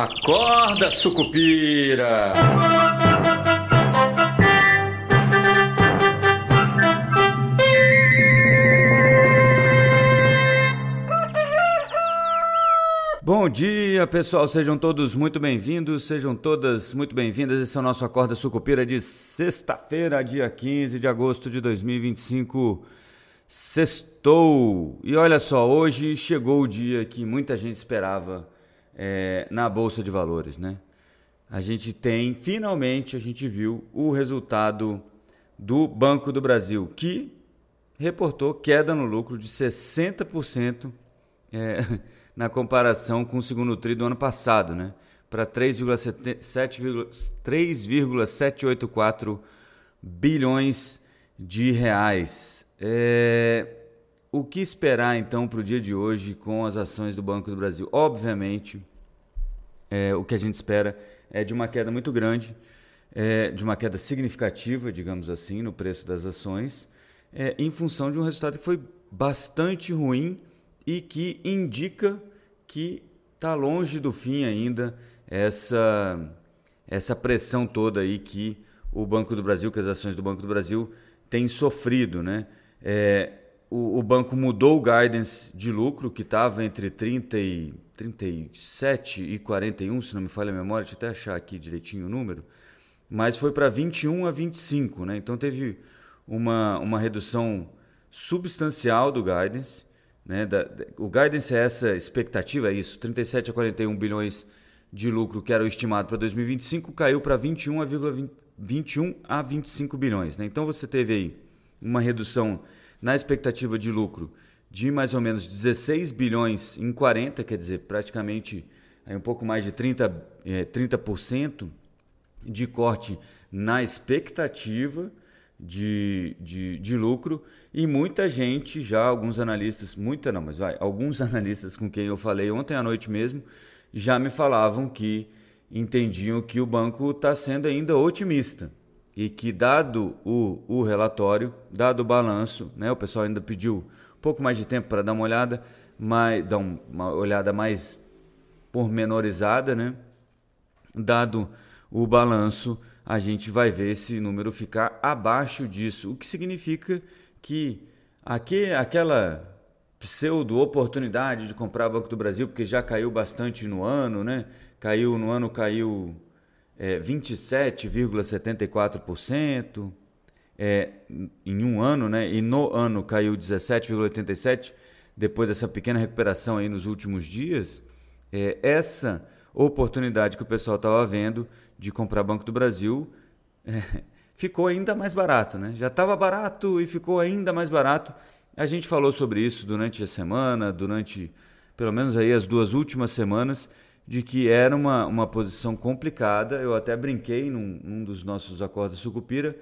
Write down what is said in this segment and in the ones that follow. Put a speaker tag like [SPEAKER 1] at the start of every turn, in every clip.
[SPEAKER 1] Acorda, Sucupira! Bom dia, pessoal, sejam todos muito bem-vindos, sejam todas muito bem-vindas. Esse é o nosso Acorda Sucupira de sexta-feira, dia 15 de agosto de 2025. Sextou! E olha só, hoje chegou o dia que muita gente esperava na Bolsa de Valores, né? Finalmente a gente viu o resultado do Banco do Brasil, que reportou queda no lucro de 60%, na comparação com o segundo tri do ano passado, né? Para 3,784 bilhões de reais. O que esperar então para o dia de hoje com as ações do Banco do Brasil? Obviamente, o que a gente espera é de uma queda muito grande, de uma queda significativa, digamos assim, no preço das ações, em função de um resultado que foi bastante ruim e que indica que está longe do fim ainda essa pressão toda aí que o Banco do Brasil, que as ações do Banco do Brasil têm sofrido, né? O banco mudou o guidance de lucro, que estava entre 37 e 41, se não me falha a memória, deixa eu até achar aqui direitinho o número, mas foi para 21 a 25, né? Então teve uma redução substancial do guidance, né? O guidance é essa expectativa, é isso, 37 a 41 bilhões de lucro que era o estimado para 2025, caiu para 21 a 25 bilhões. Né? Então você teve aí uma redução na expectativa de lucro de mais ou menos 16 bilhões em 40, quer dizer, praticamente aí um pouco mais de 30% de corte na expectativa de lucro, e muita gente já, alguns analistas com quem eu falei ontem à noite mesmo, já me falavam que entendiam que o banco está sendo ainda otimista e que dado o relatório, dado o balanço, né, o pessoal ainda pediu um pouco mais de tempo para dar uma olhada mais pormenorizada, né? Dado o balanço, a gente vai ver esse número ficar abaixo disso, o que significa que aquela pseudo-oportunidade de comprar Banco do Brasil, porque já caiu bastante no ano, né? Caiu 27,74% em um ano, né? E no ano caiu 17,87%, depois dessa pequena recuperação aí nos últimos dias. Essa oportunidade que o pessoal estava vendo de comprar Banco do Brasil ficou ainda mais barato, né? Já estava barato e ficou ainda mais barato. A gente falou sobre isso durante a semana, durante pelo menos aí as 2 últimas semanas, de que era uma posição complicada. Eu até brinquei num dos nossos acordos Sucupira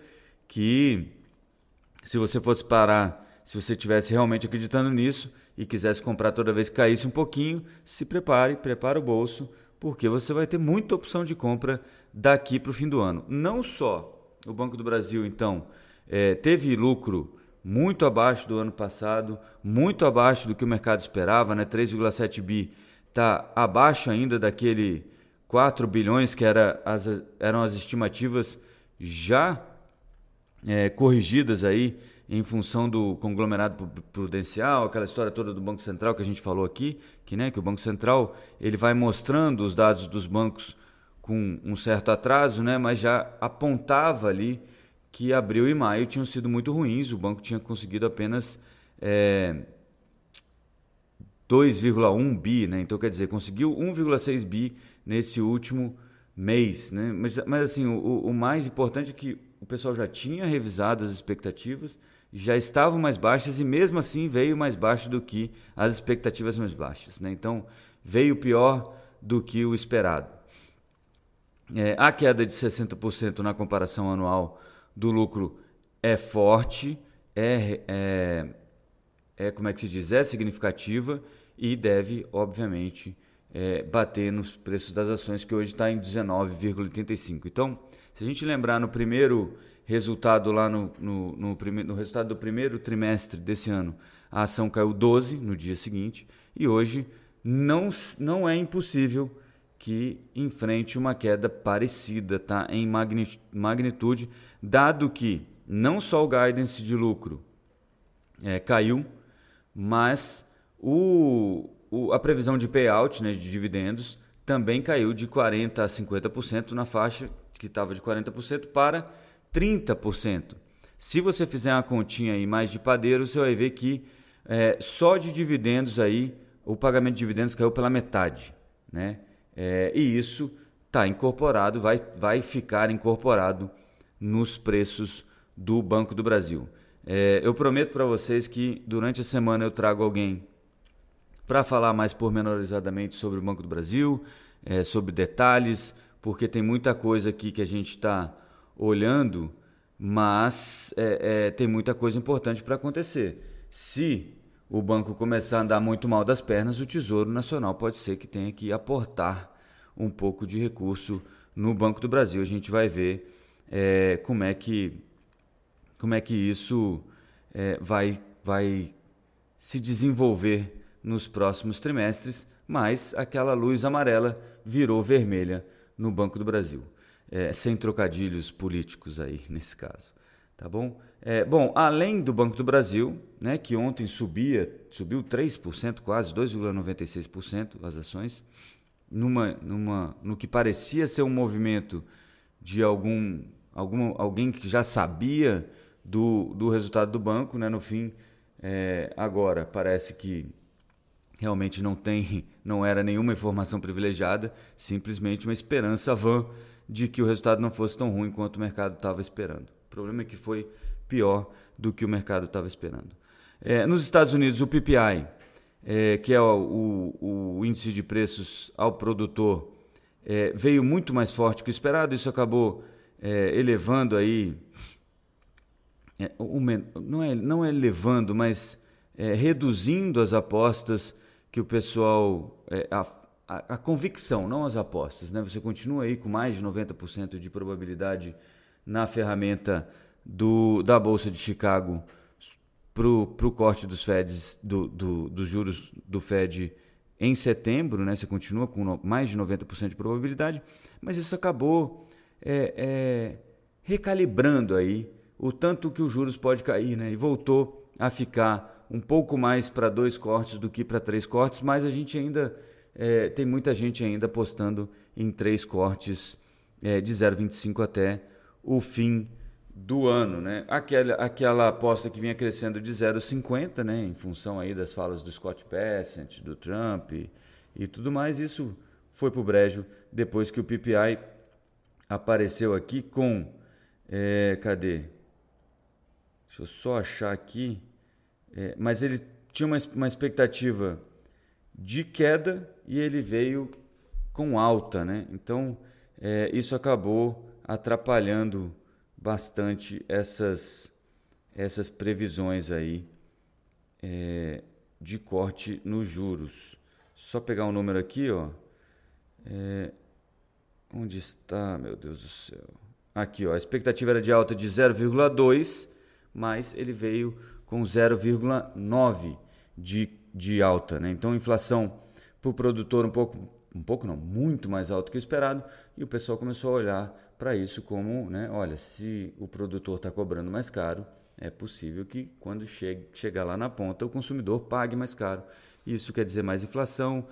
[SPEAKER 1] que se você fosse parar, se você estivesse realmente acreditando nisso e quisesse comprar toda vez que caísse um pouquinho, prepara o bolso, porque você vai ter muita opção de compra daqui para o fim do ano. Não só o Banco do Brasil, então, teve lucro muito abaixo do ano passado, muito abaixo do que o mercado esperava, né? 3,7 bi está abaixo ainda daquele 4 bilhões que eram as estimativas já corrigidas aí em função do conglomerado prudencial, aquela história toda do Banco Central que a gente falou aqui, que o Banco Central ele vai mostrando os dados dos bancos com um certo atraso, né, mas já apontava ali que abril e maio tinham sido muito ruins, o banco tinha conseguido apenas 2,1 bi, né? Então quer dizer, conseguiu 1,6 bi nesse último mês, né? Mas assim, o mais importante é que o pessoal já tinha revisado as expectativas, já estavam mais baixas e mesmo assim veio mais baixo do que as expectativas mais baixas, né? Então veio pior do que o esperado. A queda de 60% na comparação anual do lucro é forte, como é que se diz? É significativa e deve, obviamente, bater nos preços das ações, que hoje está em 19,85. Então, se a gente lembrar no primeiro resultado, lá no resultado do primeiro trimestre desse ano, a ação caiu 12 no dia seguinte, e hoje não é impossível que enfrente uma queda parecida, tá? Em magnitude, dado que não só o guidance de lucro caiu, mas a previsão de payout, né, de dividendos, também caiu de 40% a 50%, na faixa que estava de 40% para 30%. Se você fizer uma continha aí mais de padeiro, você vai ver que só de dividendos aí, o pagamento de dividendos caiu pela metade, né? E isso está incorporado, vai ficar incorporado nos preços do Banco do Brasil. Eu prometo para vocês que durante a semana eu trago alguém para falar mais pormenorizadamente sobre o Banco do Brasil, sobre detalhes, porque tem muita coisa aqui que a gente está olhando, mas tem muita coisa importante para acontecer. Se o banco começar a andar muito mal das pernas, o Tesouro Nacional pode ser que tenha que aportar um pouco de recurso no Banco do Brasil. A gente vai ver como é que isso vai se desenvolver nos próximos trimestres, mas aquela luz amarela virou vermelha no Banco do Brasil. Sem trocadilhos políticos aí nesse caso. Tá bom? Bom, além do Banco do Brasil, né, que ontem subiu 3%, quase 2,96% as ações, no que parecia ser um movimento de alguém que já sabia do resultado do banco, né? No fim, agora parece que realmente não era nenhuma informação privilegiada, simplesmente uma esperança vã de que o resultado não fosse tão ruim quanto o mercado estava esperando. O problema é que foi pior do que o mercado estava esperando. Nos Estados Unidos, o PPI, que é o índice de preços ao produtor, veio muito mais forte que o esperado. Isso acabou elevando aí, não é elevando, mas reduzindo as apostas que o pessoal... A convicção, não as apostas, né? Você continua aí com mais de 90% de probabilidade na ferramenta da Bolsa de Chicago para o corte dos dos juros do Fed em setembro, né? Você continua com mais de 90% de probabilidade, mas isso acabou recalibrando aí o tanto que os juros pode cair, né? E voltou a ficar um pouco mais para 2 cortes do que para 3 cortes, mas a gente ainda... tem muita gente ainda apostando em 3 cortes de 0,25 até o fim do ano, né? Aquela aposta que vinha crescendo de 0,50, né? Em função aí das falas do Scott Bessent, do Trump e tudo mais, isso foi para o brejo depois que o PPI apareceu aqui com... cadê? Deixa eu só achar aqui. Mas ele tinha uma expectativa de queda e ele veio com alta, né? Então, isso acabou atrapalhando bastante essas previsões aí de corte nos juros. Só pegar um número aqui, ó. Onde está, meu Deus do céu? Aqui, ó, a expectativa era de alta de 0,2, mas ele veio com 0,9 de alta, né? Então, inflação para o produtor muito mais alto que o esperado, e o pessoal começou a olhar para isso como, né, olha, se o produtor está cobrando mais caro, é possível que quando chegar lá na ponta o consumidor pague mais caro. Isso quer dizer mais inflação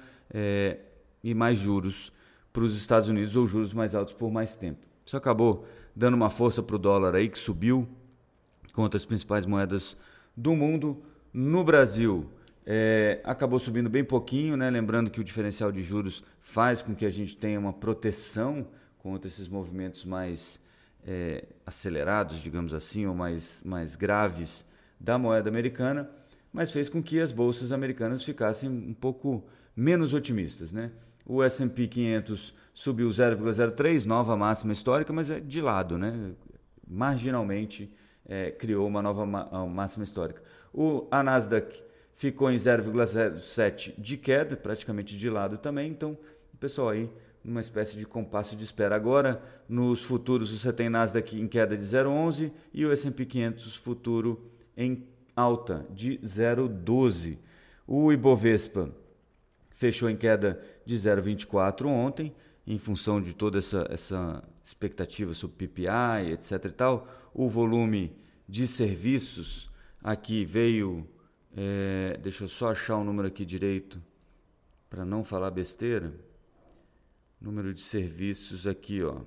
[SPEAKER 1] e mais juros para os Estados Unidos, ou juros mais altos por mais tempo. Isso acabou dando uma força para o dólar aí, que subiu contra as principais moedas do mundo. No Brasil, acabou subindo bem pouquinho, né? Lembrando que o diferencial de juros faz com que a gente tenha uma proteção contra esses movimentos mais acelerados, digamos assim, ou mais graves da moeda americana, mas fez com que as bolsas americanas ficassem um pouco menos otimistas, né? O S&P 500 subiu 0,03, nova máxima histórica, mas é de lado, né? Marginalmente criou uma nova máxima histórica. A Nasdaq ficou em 0,07 de queda, praticamente de lado também. Então, o pessoal aí numa espécie de compasso de espera. Agora, nos futuros, você tem Nasdaq em queda de 0,11 e o S&P 500 futuro em alta de 0,12. O Ibovespa fechou em queda de 0,24 ontem, em função de toda essa expectativa sobre PPI, etc. e tal. O volume de serviços aqui veio, deixa eu só achar o número aqui direito, para não falar besteira. Número de serviços aqui, ó,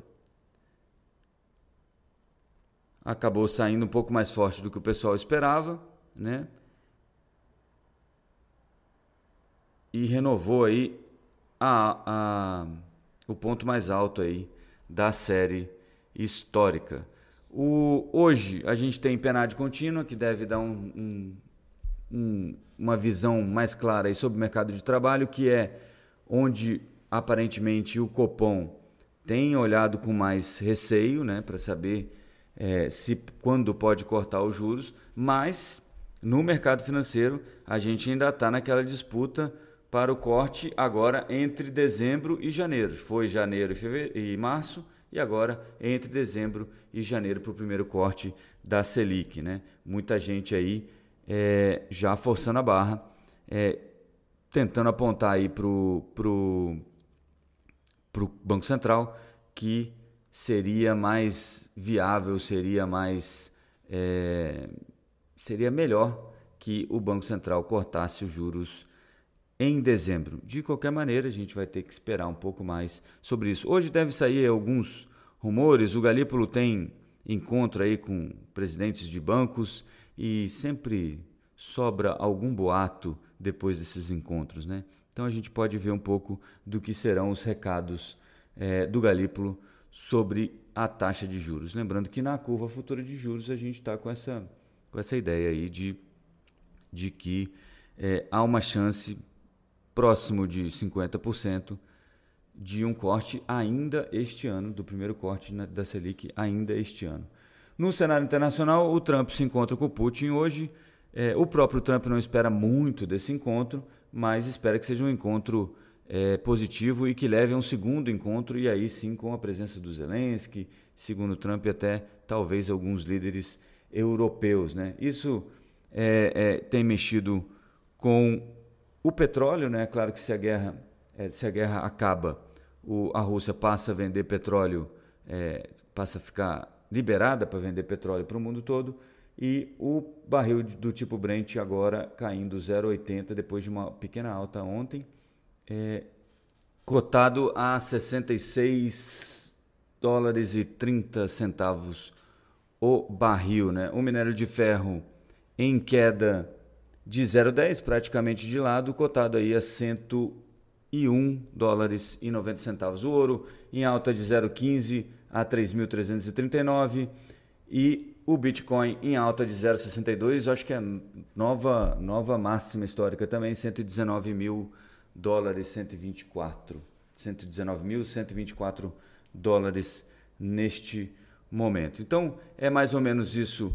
[SPEAKER 1] acabou saindo um pouco mais forte do que o pessoal esperava, né? E renovou aí o ponto mais alto aí da série histórica. Hoje a gente tem PNAD contínua, que deve dar uma visão mais clara aí sobre o mercado de trabalho, que é onde aparentemente o Copom tem olhado com mais receio, né, para saber quando pode cortar os juros, mas no mercado financeiro a gente ainda está naquela disputa para o corte agora entre dezembro e janeiro. Foi janeiro e março, e agora entre dezembro e janeiro para o primeiro corte da Selic, né? Muita gente aí já forçando a barra, tentando apontar aí para o Banco Central que seria mais viável, seria melhor que o Banco Central cortasse os juros em dezembro. De qualquer maneira, a gente vai ter que esperar um pouco mais sobre isso. Hoje deve sair alguns rumores, o Galípolo tem encontro aí com presidentes de bancos e sempre sobra algum boato depois desses encontros, né? Então a gente pode ver um pouco do que serão os recados do Galípolo sobre a taxa de juros. Lembrando que na curva futura de juros a gente está com essa ideia aí de que há uma chance próximo de 50% de um corte ainda este ano, do primeiro corte da Selic ainda este ano. No cenário internacional, o Trump se encontra com o Putin hoje. O próprio Trump não espera muito desse encontro, mas espera que seja um encontro positivo e que leve a um segundo encontro, e aí sim com a presença do Zelensky, segundo Trump, até talvez alguns líderes europeus, né? Isso tem mexido com o petróleo, né? Claro que se a guerra acaba, a Rússia passa a vender petróleo, passa a ficar liberada para vender petróleo para o mundo todo, e o barril do tipo Brent agora caindo 0,80 depois de uma pequena alta ontem, cotado a $66,30 o barril, né? O minério de ferro em queda de 0,10, praticamente de lado, cotado aí a $101,90. O ouro em alta de 0,15 a 3.339 e o Bitcoin em alta de 0,62, acho que é nova máxima histórica também, $119.124 neste momento. Então, é mais ou menos isso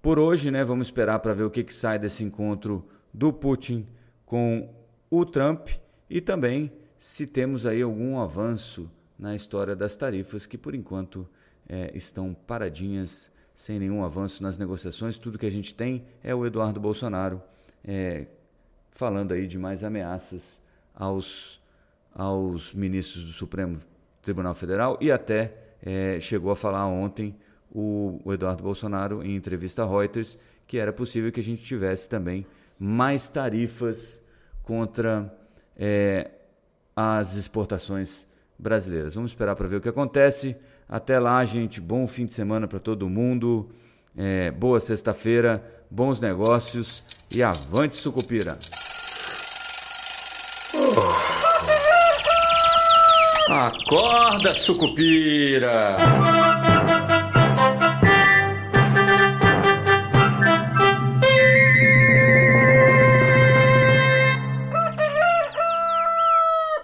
[SPEAKER 1] por hoje, né? Vamos esperar para ver o que sai desse encontro do Putin com o Trump e também se temos aí algum avanço na história das tarifas, que por enquanto estão paradinhas, sem nenhum avanço nas negociações. Tudo que a gente tem é o Eduardo Bolsonaro falando aí de mais ameaças aos ministros do Supremo Tribunal Federal, e até chegou a falar ontem o Eduardo Bolsonaro em entrevista à Reuters que era possível que a gente tivesse também mais tarifas contra as exportações brasileiras. Vamos esperar para ver o que acontece. Até lá, gente. Bom fim de semana para todo mundo. Boa sexta-feira, bons negócios e avante Sucupira! Acorda, Sucupira!